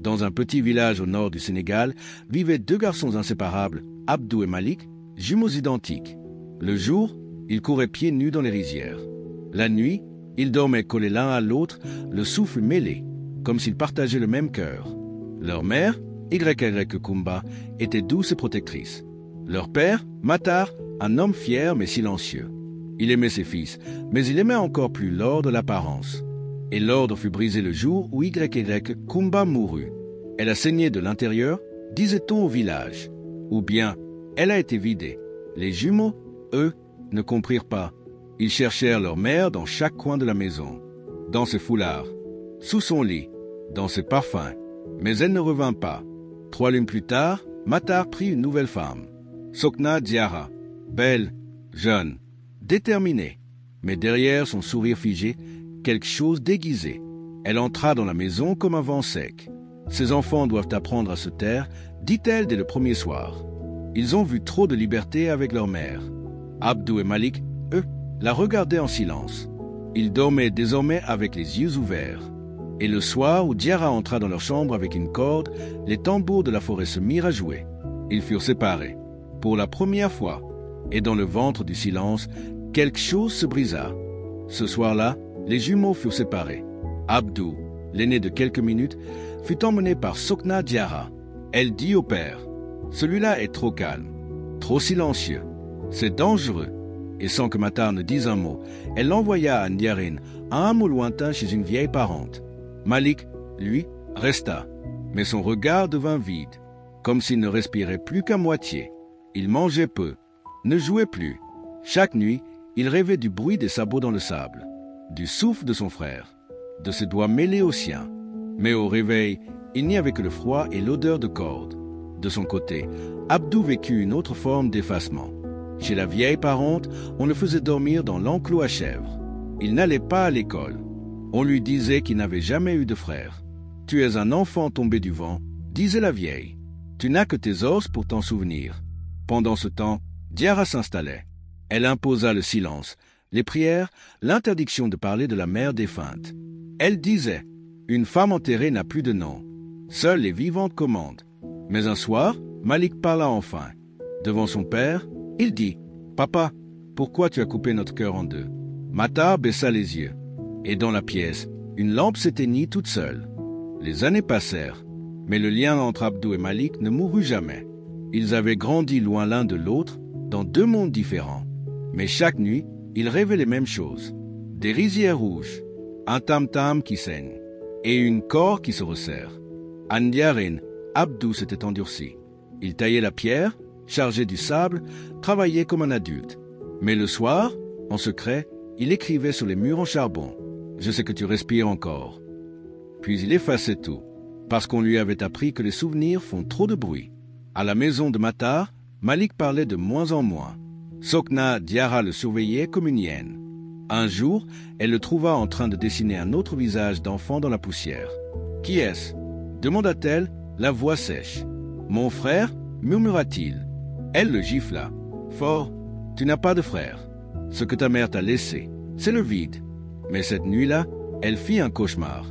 Dans un petit village au nord du Sénégal, vivaient deux garçons inséparables, Abdou et Malik, jumeaux identiques. Le jour, ils couraient pieds nus dans les rizières. La nuit, ils dormaient collés l'un à l'autre, le souffle mêlé, comme s'ils partageaient le même cœur. Leur mère, YY Kumba, était douce et protectrice. Leur père, Matar, un homme fier mais silencieux. Il aimait ses fils, mais il aimait encore plus l'or de l'apparence. Et l'ordre fut brisé le jour où YY Kumba mourut. Elle a saigné de l'intérieur, disait-on au village. Ou bien, elle a été vidée. Les jumeaux, eux, ne comprirent pas. Ils cherchèrent leur mère dans chaque coin de la maison, dans ses foulards, sous son lit, dans ses parfums. Mais elle ne revint pas. 3 lunes plus tard, Matar prit une nouvelle femme, Sokna Diarra, belle, jeune, déterminée. Mais derrière son sourire figé, quelque chose déguisé. Elle entra dans la maison comme un vent sec. Ses enfants doivent apprendre à se taire, dit-elle dès le premier soir. Ils ont vu trop de liberté avec leur mère. Abdou et Malik, eux, la regardaient en silence. Ils dormaient désormais avec les yeux ouverts. Et le soir où Diarra entra dans leur chambre avec une corde, les tambours de la forêt se mirent à jouer. Ils furent séparés. Pour la première fois, et dans le ventre du silence, quelque chose se brisa. Ce soir-là, les jumeaux furent séparés. Abdou, l'aîné de quelques minutes, fut emmené par Sokna Diarra. Elle dit au père, « Celui-là est trop calme, trop silencieux. C'est dangereux. » Et sans que Matar ne dise un mot, elle l'envoya à Ndiarine, à un mot lointain chez une vieille parente. Malik, lui, resta, mais son regard devint vide, comme s'il ne respirait plus qu'à moitié. Il mangeait peu, ne jouait plus. Chaque nuit, il rêvait du bruit des sabots dans le sable, du souffle de son frère, de ses doigts mêlés aux siens. Mais au réveil, il n'y avait que le froid et l'odeur de corde. De son côté, Abdou vécut une autre forme d'effacement. Chez la vieille parente, on le faisait dormir dans l'enclos à chèvres. Il n'allait pas à l'école. On lui disait qu'il n'avait jamais eu de frère. « Tu es un enfant tombé du vent », disait la vieille. « Tu n'as que tes os pour t'en souvenir. » Pendant ce temps, Diarra s'installait. Elle imposa le silence, les prières, l'interdiction de parler de la mère défunte. Elle disait « Une femme enterrée n'a plus de nom. Seules les vivantes commandent. » Mais un soir, Malik parla enfin. Devant son père, il dit « Papa, pourquoi tu as coupé notre cœur en deux ?» Matar baissa les yeux. Et dans la pièce, une lampe s'éteignit toute seule. Les années passèrent, mais le lien entre Abdou et Malik ne mourut jamais. Ils avaient grandi loin l'un de l'autre, dans 2 mondes différents. Mais chaque nuit, ils rêvaient les mêmes choses. Des rizières rouges, un tam-tam qui saigne, et une corde qui se resserre. À Ndiarine, Abdou s'était endurci. Il taillait la pierre, chargeait du sable, travaillait comme un adulte. Mais le soir, en secret, il écrivait sur les murs en charbon. « Je sais que tu respires encore. » Puis il effaçait tout, parce qu'on lui avait appris que les souvenirs font trop de bruit. À la maison de Matar, Malik parlait de moins en moins. Sokna Diarra le surveillait comme une hyène. Un jour, elle le trouva en train de dessiner un autre visage d'enfant dans la poussière. « Qui est-ce » demanda-t-elle, la voix sèche. « Mon frère » murmura-t-il. Elle le gifla. « Fort, tu n'as pas de frère. Ce que ta mère t'a laissé, c'est le vide. » Mais cette nuit-là, elle fit un cauchemar.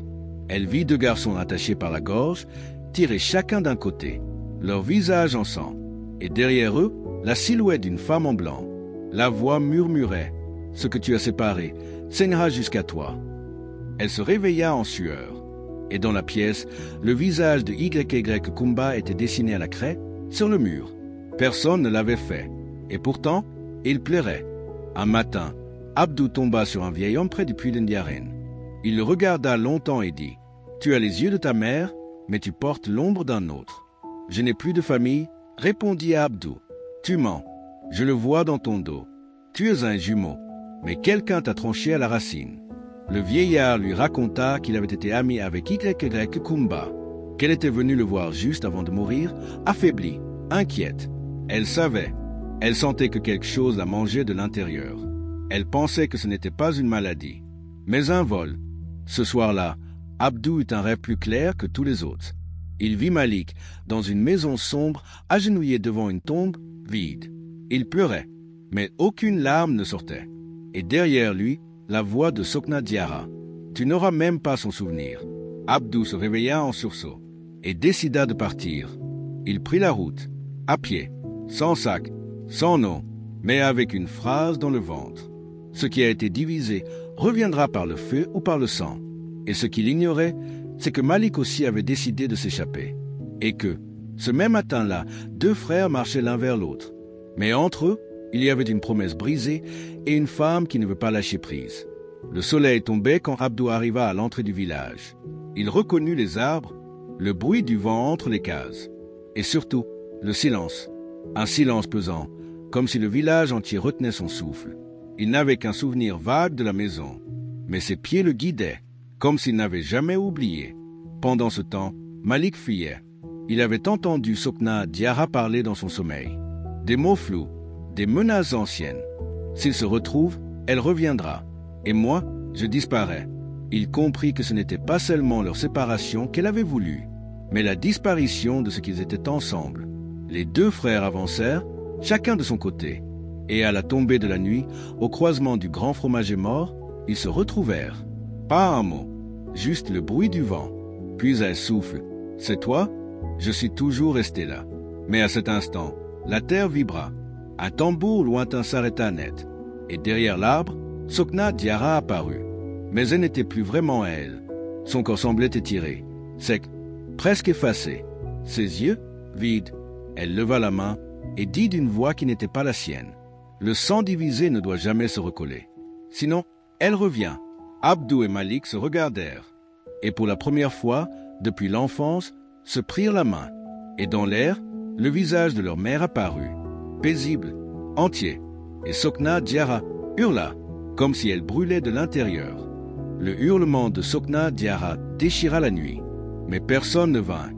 Elle vit 2 garçons attachés par la gorge, tirés chacun d'un côté, leurs visages en sang, et derrière eux, la silhouette d'une femme en blanc. La voix murmurait « Ce que tu as séparé saignera jusqu'à toi. » Elle se réveilla en sueur, et dans la pièce, le visage de YY Kumba était dessiné à la craie sur le mur. Personne ne l'avait fait, et pourtant, il pleurait. Un matin, Abdou tomba sur un vieil homme près du puits de Ndiarine. Il le regarda longtemps et dit « Tu as les yeux de ta mère, mais tu portes l'ombre d'un autre. »« Je n'ai plus de famille, » répondit Abdou. « Tu mens, je le vois dans ton dos. Tu es un jumeau, mais quelqu'un t'a tranché à la racine. » Le vieillard lui raconta qu'il avait été ami avec YY Kumba, qu'elle était venue le voir juste avant de mourir, affaiblie, inquiète. Elle savait, elle sentait que quelque chose la mangeait de l'intérieur. Elle pensait que ce n'était pas une maladie, mais un vol. Ce soir-là, Abdou eut un rêve plus clair que tous les autres. Il vit Malik dans une maison sombre, agenouillé devant une tombe vide. Il pleurait, mais aucune larme ne sortait. Et derrière lui, la voix de Sokna Diarra. « Tu n'auras même pas son souvenir. » Abdou se réveilla en sursaut. et décida de partir. Il prit la route, à pied, sans sac, sans nom, mais avec une phrase dans le ventre. Ce qui a été divisé reviendra par le feu ou par le sang. Et ce qu'il ignorait, c'est que Malik aussi avait décidé de s'échapper. Et que, ce même matin-là, 2 frères marchaient l'un vers l'autre. Mais entre eux, il y avait une promesse brisée et une femme qui ne veut pas lâcher prise. Le soleil tombait quand Abdou arriva à l'entrée du village. Il reconnut les arbres, le bruit du vent entre les cases. Et surtout, le silence. Un silence pesant, comme si le village entier retenait son souffle. Il n'avait qu'un souvenir vague de la maison. Mais ses pieds le guidaient, comme s'il n'avait jamais oublié. Pendant ce temps, Malik fuyait. Il avait entendu Sokna Diarra parler dans son sommeil. Des mots flous, des menaces anciennes. S'il se retrouve, elle reviendra. Et moi, je disparais. Il comprit que ce n'était pas seulement leur séparation qu'elle avait voulu, mais la disparition de ce qu'ils étaient ensemble. Les 2 frères avancèrent, chacun de son côté. Et à la tombée de la nuit, au croisement du grand fromager mort, ils se retrouvèrent. Pas un mot, juste le bruit du vent. Puis un souffle. « C'est toi ?» Je suis toujours resté là. Mais à cet instant, la terre vibra. Un tambour lointain s'arrêta net. Et derrière l'arbre, Sokna Diarra apparut. Mais elle n'était plus vraiment elle. Son corps semblait étiré, sec, presque effacé. Ses yeux, vides. Elle leva la main et dit d'une voix qui n'était pas la sienne. Le sang divisé ne doit jamais se recoller. Sinon, elle revient. Abdou et Malik se regardèrent. Et pour la première fois, depuis l'enfance, se prirent la main. Et dans l'air, le visage de leur mère apparut, paisible, entier. Et Sokna Diarra hurla, comme si elle brûlait de l'intérieur. Le hurlement de Sokna Diarra déchira la nuit. Mais personne ne vint,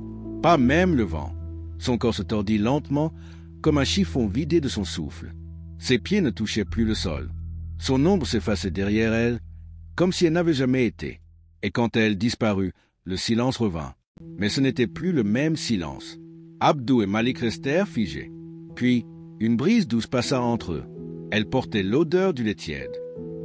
pas même le vent. Son corps se tordit lentement, comme un chiffon vidé de son souffle. Ses pieds ne touchaient plus le sol. Son ombre s'effaçait derrière elle, comme si elle n'avait jamais été. Et quand elle disparut, le silence revint. Mais ce n'était plus le même silence. Abdou et Malik restèrent figés. Puis, une brise douce passa entre eux. Elle portait l'odeur du lait tiède,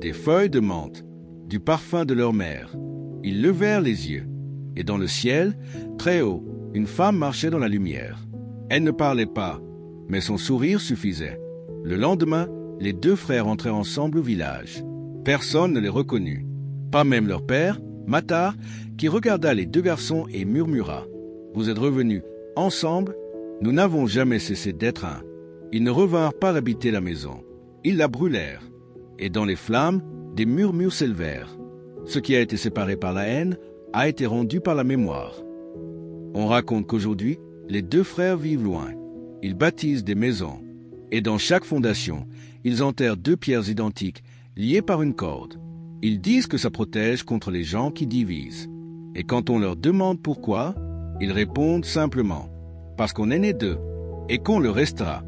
des feuilles de menthe, du parfum de leur mère. Ils levèrent les yeux. Et dans le ciel, très haut, une femme marchait dans la lumière. Elle ne parlait pas, mais son sourire suffisait. Le lendemain, les 2 frères entrèrent ensemble au village. Personne ne les reconnut, pas même leur père, Matar, qui regarda les 2 garçons et murmura « Vous êtes revenus ensemble? Nous n'avons jamais cessé d'être un. » Ils ne revinrent pas habiter la maison. Ils la brûlèrent. Et dans les flammes, des murmures s'élevèrent. Ce qui a été séparé par la haine a été rendu par la mémoire. On raconte qu'aujourd'hui, les 2 frères vivent loin. Ils bâtissent des maisons. Et dans chaque fondation, ils enterrent 2 pierres identiques, liées par une corde. Ils disent que ça protège contre les gens qui divisent. Et quand on leur demande pourquoi, ils répondent simplement « parce qu'on est né d'eux et qu'on le restera ».